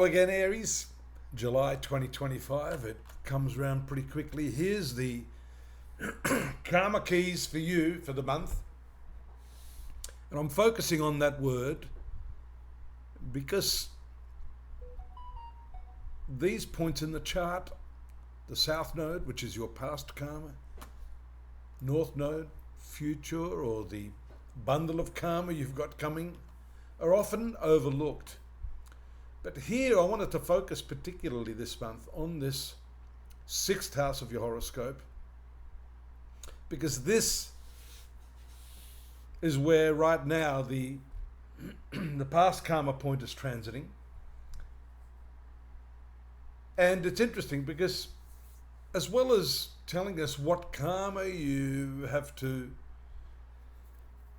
again, Aries. July 2025. It comes around pretty quickly. Here's the karma keys for you for the month. And I'm focusing on that word because these points in the chart, the South Node, which is your past karma, North Node, future, or the bundle of karma you've got coming, are often overlooked. But here I wanted to focus particularly this month on this 6th house of your horoscope, because this is where right now the past karma point is transiting. And it's interesting because as well as telling us what karma you have to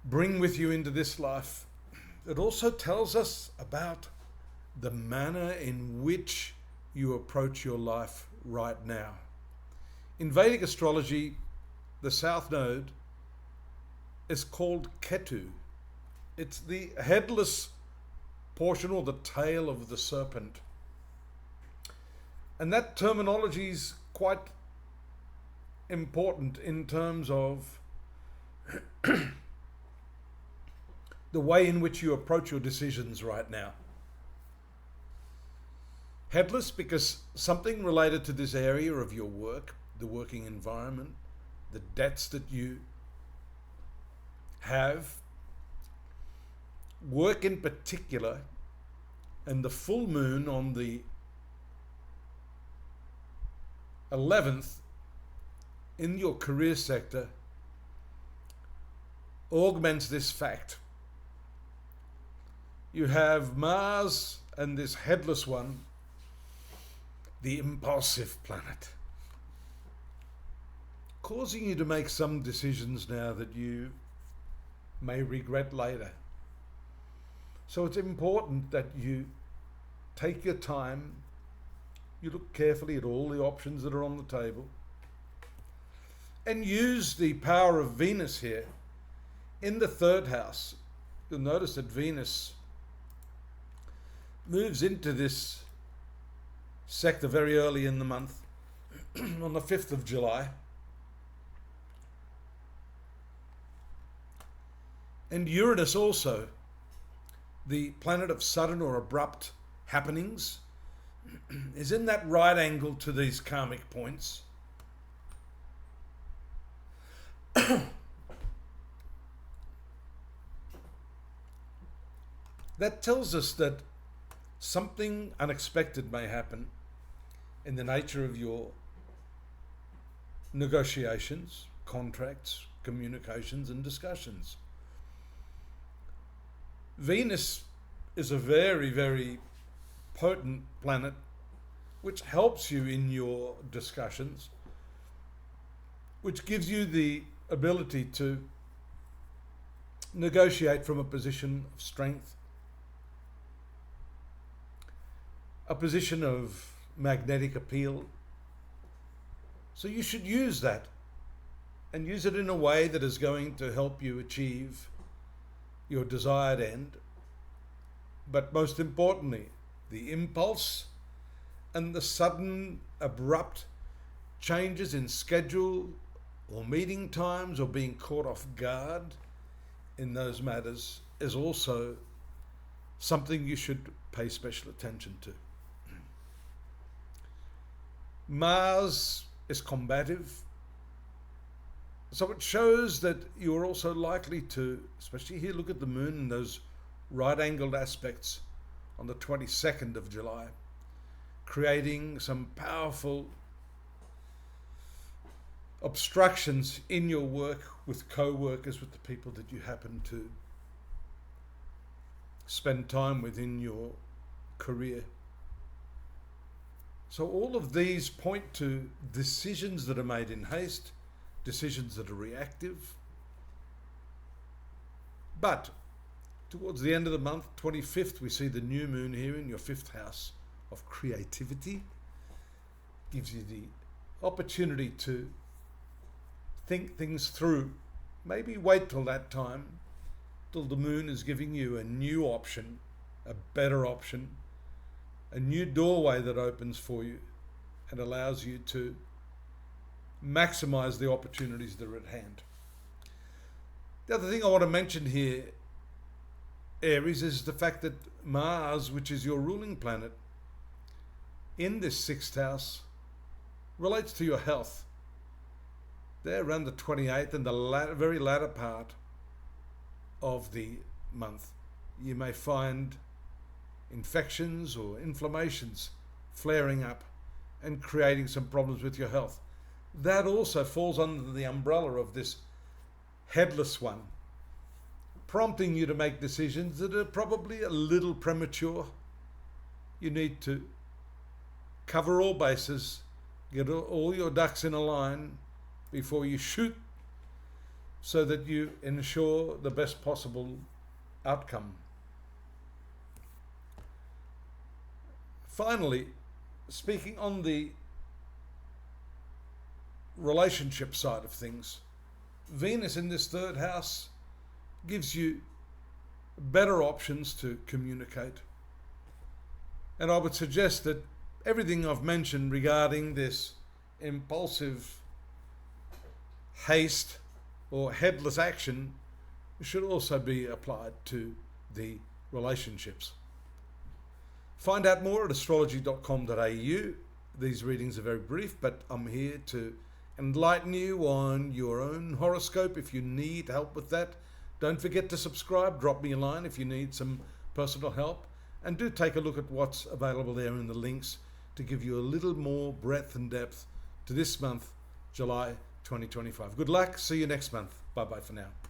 bring with you into this life, it also tells us about the manner in which you approach your life right now. In Vedic astrology, the South Node is called Ketu. It's the headless portion or the tail of the serpent. And that terminology is quite important in terms of the way in which you approach your decisions right now. Headless because something related to this area of your work, the working environment, the debts that you have, work in particular, and the full moon on the 11th in your career sector augments this fact. You have Mars and this headless one, the impulsive planet, causing you to make some decisions now that you may regret later. So it's important that you take your time, you look carefully at all the options that are on the table, and use the power of Venus here in the 3rd house. You'll notice that Venus moves into this sector very early in the month, on the 5th of July. And Uranus also, the planet of sudden or abrupt happenings, is in that right angle to these karmic points. That tells us that something unexpected may happen in the nature of your negotiations, contracts, communications, and discussions. Venus is a very, very potent planet which helps you in your discussions, which gives you the ability to negotiate from a position of strength, a position of magnetic appeal. So you should use that and use it in a way that is going to help you achieve your desired end. But most importantly, the impulse and the sudden abrupt changes in schedule or meeting times or being caught off guard in those matters is also something you should pay special attention to. Mars is combative, so it shows that you're also likely to, especially here, look at the moon and those right-angled aspects on the 22nd of July, creating some powerful obstructions in your work with co-workers, with the people that you happen to spend time with in your career. So all of these point to decisions that are made in haste, decisions that are reactive. But towards the end of the month, 25th, we see the new moon here in your 5th house of creativity. Gives you the opportunity to think things through. Maybe wait till that time, till the moon is giving you a new option, a better option, a new doorway that opens for you and allows you to maximize the opportunities that are at hand. The other thing I want to mention here, Aries, is the fact that Mars, which is your ruling planet, in this sixth house relates to your health. There around the 28th and the very latter part of the month, you may find infections or inflammations flaring up and creating some problems with your health. That also falls under the umbrella of this headless one, prompting you to make decisions that are probably a little premature. You need to cover all bases, get all your ducks in a line before you shoot, so that you ensure the best possible outcome. Finally, speaking on the relationship side of things, Venus in this third house gives you better options to communicate. And I would suggest that everything I've mentioned regarding this impulsive haste or headless action should also be applied to the relationships. Find out more at astrology.com.au. These readings are very brief, but I'm here to enlighten you on your own horoscope. If you need help with that, don't forget to subscribe. Drop me a line if you need some personal help. And do take a look at what's available there in the links to give you a little more breadth and depth to this month, July 2025. Good luck. See you next month. Bye-bye for now.